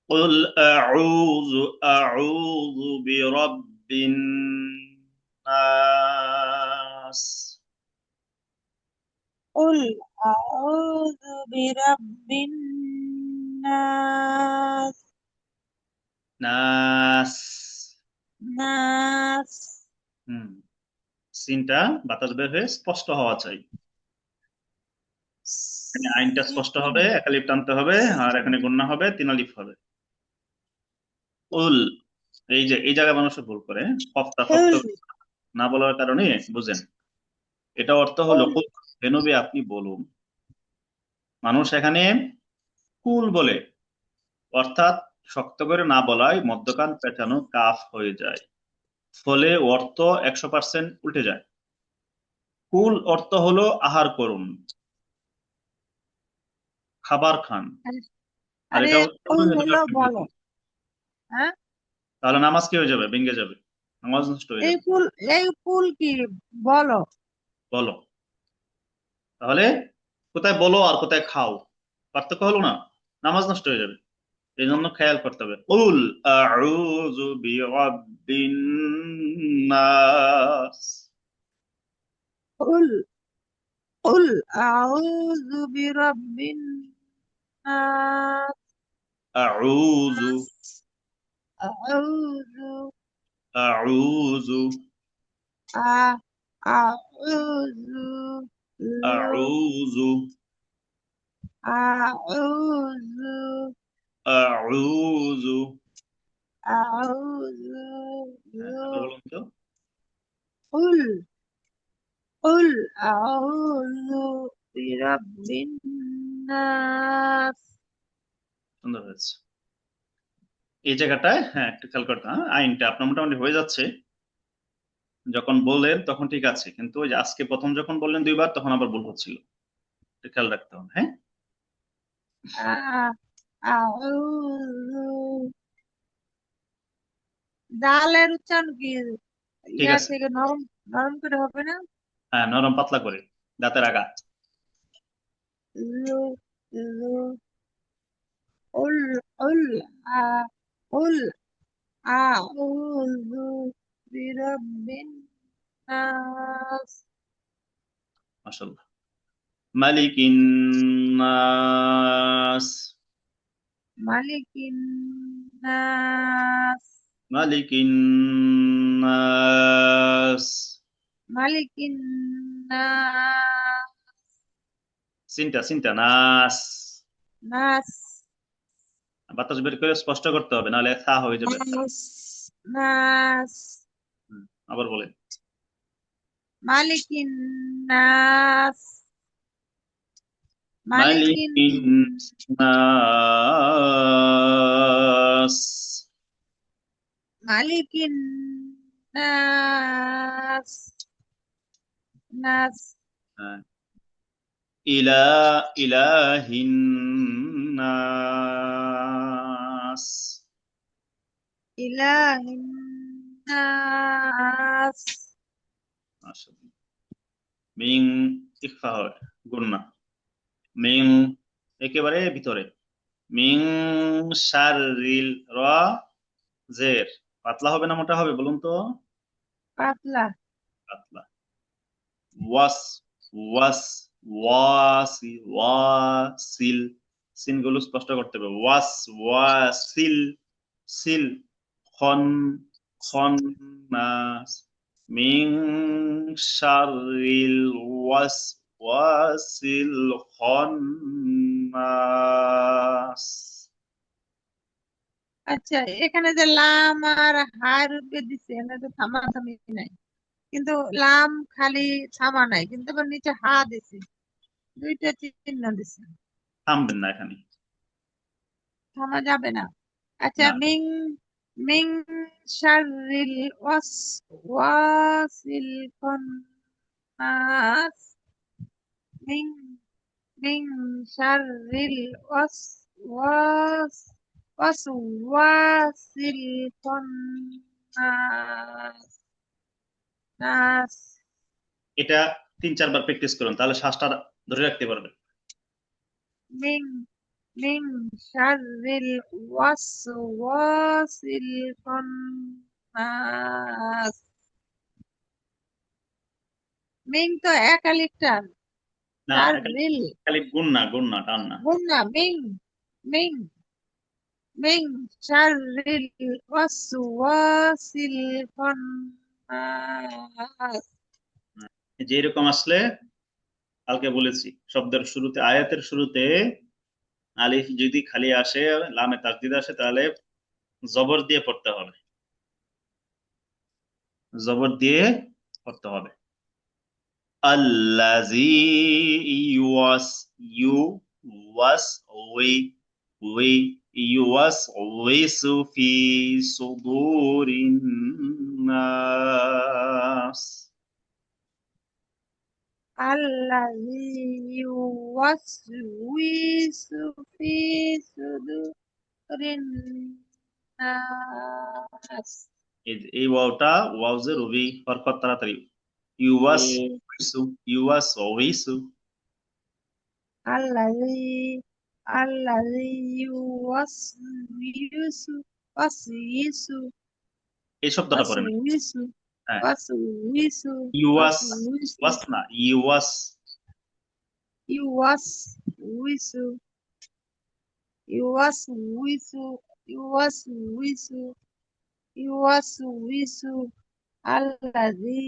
قل أعوذ برب الناس. قل أعوذ برب الناس. নাস। নাস। হুম, সিনটা বাতাস বের হয়ে স্পষ্ট হওয়া চাই। এখানে আইনটা স্পষ্ট হবে, একালিফ টানতে হবে, আর এখানে গুণনা হবে, তিন আলিফ হবে। উল, এই যে এই জায়গায় মানুষ ভুল করে, কফটা শক্ত قل না বলার কারণে বুঝেন। এটা অর্থ হলো قل কুল, হে নবী আপনি বলুন। মানুষ এখানে কুল বলে, অর্থাৎ শক্ত করে না বলায় মধ্যকান পেঁচানো কাফ হয়ে যায়, ফলে অর্থ 100% উল্টে যায়। কুল অর্থ হলো আহার করুন, খাবার খান। আর আরে এটা قل হলো বলো। হ্যাঁ, তাহলে নামাজ কি হয়ে যাবে? ভেঙে যাবে, নামাজ নষ্ট হয়ে এই যাবে। কুল, এই কুল কি বলো। বলো, তাহলে কোথায় বলো আর কোথায় খাও পার্থক্য হলো না? নামাজ নষ্ট হয়ে যাবে। এই জন্য খেয়াল করতে হবে। উল আউযু বিরাব্বিন নাস। قل قل أعوذ برب الناس. আউযু أعوذ আউযু أ- أعوذ আউযু أعوذ আউযু। أعوذ. হ্যাঁ, এবার বলুন তো। قل قل أعوذ برب الناس. সুন্দর হয়েছে। এই জায়গাটায় হ্যাঁ একটু খেয়াল করতে, হ্যাঁ আইনটা আপনার মোটামুটি হয়ে যাচ্ছে। যখন বললেন তখন ঠিক আছে, কিন্তু ওই যে আজকে প্রথম যখন বললেন দুইবার তখন আবার ভুল হচ্ছিল, একটু খেয়াল রাখতে হবে। হ্যাঁ, أعوذ। ডালের উচ্চারণ কি ঠিক ইয়া আছে। থেকে নরম, নরম করে হবে না? হ্যাঁ, নরম পাতলা করে, দাঁতের আগা। লু লু উল উল আ উল আউযু বিরাব্বিন নাস। মাশাআল্লাহ। মালিকিন নাস। মালিকিন নাস। মালিকিন নাস। মালিকিন নাস। সিনটা সিনটা নাস। নাস। বাতাস বের করে স্পষ্ট করতে হবে, নাহলে থা হয়ে যাবে থা। নাস। নাস। হুম, আবার বলেন। মালিকিন নাস। মালিকিন মালিকিন নাস। মালিকিন নাস। নাস। হ্যাঁ, ইলা ইলাহিন নাস। ইলাহিন নাস। মাশাআল্লাহ। মিং, ইখফা হয়, গুন্না। মিং একেবারে ভিতরে। মিং শাররিল, র জের, পাতলা হবে না মোটা হবে বলুন তো? পাতলা। পাতলা। ওয়াস, ওয়াস, ওয়াসি, ওয়াসিল, সিন গুলো স্পষ্ট করতে হবে। ওয়াস, ওয়াসিল, সিল, খন, খন্নাস, মিং শাররিল ওয়াস ওয়াসিল খন্নাস। আচ্ছা, এখানে যে লাম আর হার রূপে দিছে এখানে তো থামা থামি নাই, কিন্তু লাম খালি থামা নাই, কিন্তু আবার নিচে হা দিছে, দুইটা চিহ্ন দিছে। থামবেন না এখানে। থামা যাবে না। আচ্ছা, না, মিং মিং শাররিল ওয়াসিল নাস। মিং মিং শাররিল ওয়াস ওয়াসওয়াসিল নাস। নাস। এটা 3-4 বার প্র্যাকটিস করুন, তাহলে শ্বাসটা ধরে রাখতে পারবেন। মিং মিং শাররিল ওয়াসওয়াসিল খান্নাস। মিং তো একালিক টান। না, শাররিল খালি গুণ না, টান না। গুন্না মিং মিং মিং শাররিল ওয়াসওয়াসিল খান্নাস। যে এরকম আসলে কালকে বলেছি, শব্দের শুরুতে, আয়াতের শুরুতে আলিফ যদি খালি আসে, লামে তাসদিদ আসে, তাহলে জবর দিয়ে পড়তে হবে, জবর দিয়ে পড়তে হবে। আল্লাজি ইউয়াস, ইউ ওয়াস, ওই ওই ইউয়াস ওয়াইসু ফি সুদুরিন নাস। الذي يوسوس في صدور الناس এই ওয়াওটা, ওয়াও যে রবি হরকত তাড়াতাড়ি। ইউয়াস ওয়াইসু, ইউয়াস ওয়াইসু। الذي الذي يوسوس وسوس এই শব্দটা পড়েন। وسوس হ্যাঁ, وسوس ইউয়াস, وسوس ওয়াস না, ইউয়াস। يوسوس يوسوس يوسوس يوسوس الذي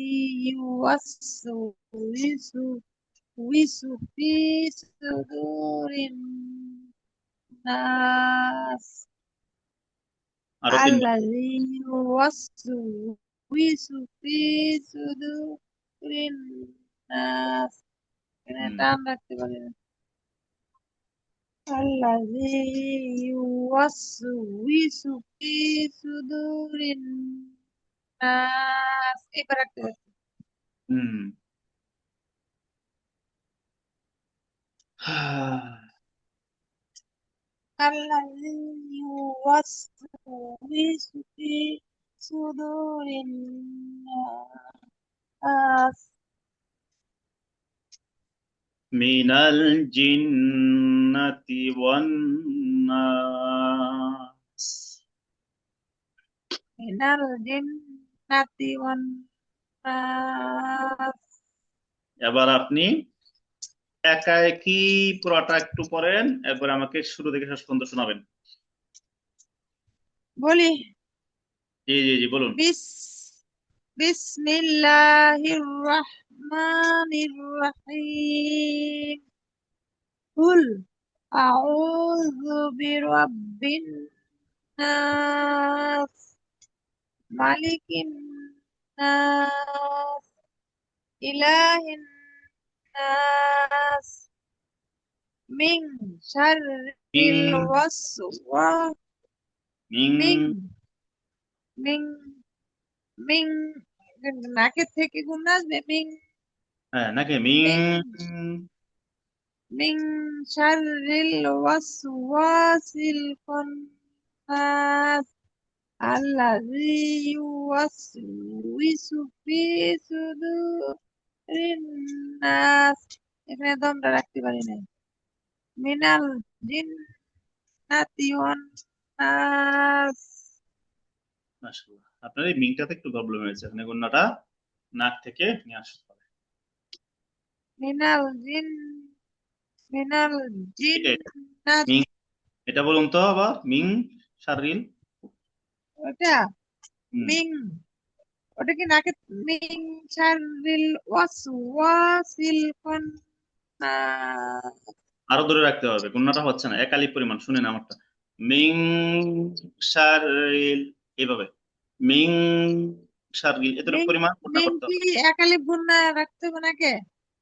يوسوس في صدور الناس আরো তিনবার। الذي يوسوس في صدور الناس এখানে হুম। টান রাখতে পারি না। الذي يوسوس في صدور الناس এবার রাখতে পারি। হুম। الذي يوسوس في صدور الناس মিনাল জিন্নাতি ওয়ান নাস। من الجنة والناس এবার আপনি একা একই পুরোটা একটু পড়েন, এরপর আমাকে শুরু থেকে শেষ পর্যন্ত শোনাবেন। বলি জি জি জি, বলুন। بسم الله الرحمن الرحيم قل أعوذ برب الناس ملك الناس إله الناس من شر মিং, الوسواس মিং। من من من নাকের থেকে ঘুম আসবে মিং হ্যাঁ, নাকি মিং। মিং من شر الوسواس الخناس الذي يوسوس في صدور الناس এখানে দমটা রাখতে পারি নাই মিনাল জিন্নাতি ওয়ান নাস মাশাআল্লাহ, আপনার এই মিংটাতে একটু প্রবলেম হয়েছে, এখানে গুণাটা নাক থেকে নিয়ে আসতে হবে। মিনাল জিন মিনাল এটা এটা জিন্নাত মিং, এটা বলুন তো আবার, মিং শারিল। ওটা হুম। মিং ওটা কি নাকে মিং শারিল ওয়াসওয়াসিল খান্নাস আরো দূরে রাখতে হবে, গুণাটা হচ্ছে না, এক আলিফ পরিমাণ, শুনেন আমারটা। মিং শারিল, এইভাবে মিং শারিল, এতটুকু মিং পরিমাণ গুণা মিং করতে কি হবে, একালিপ গুন্না রাখতে হবে নাকি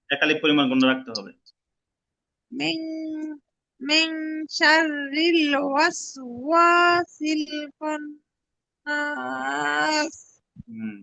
এক আলিফ পরিমাণ গুণা রাখতে হবে। মিং মিং শারিল ওয়াসওয়াসিল খান্নাস হুম।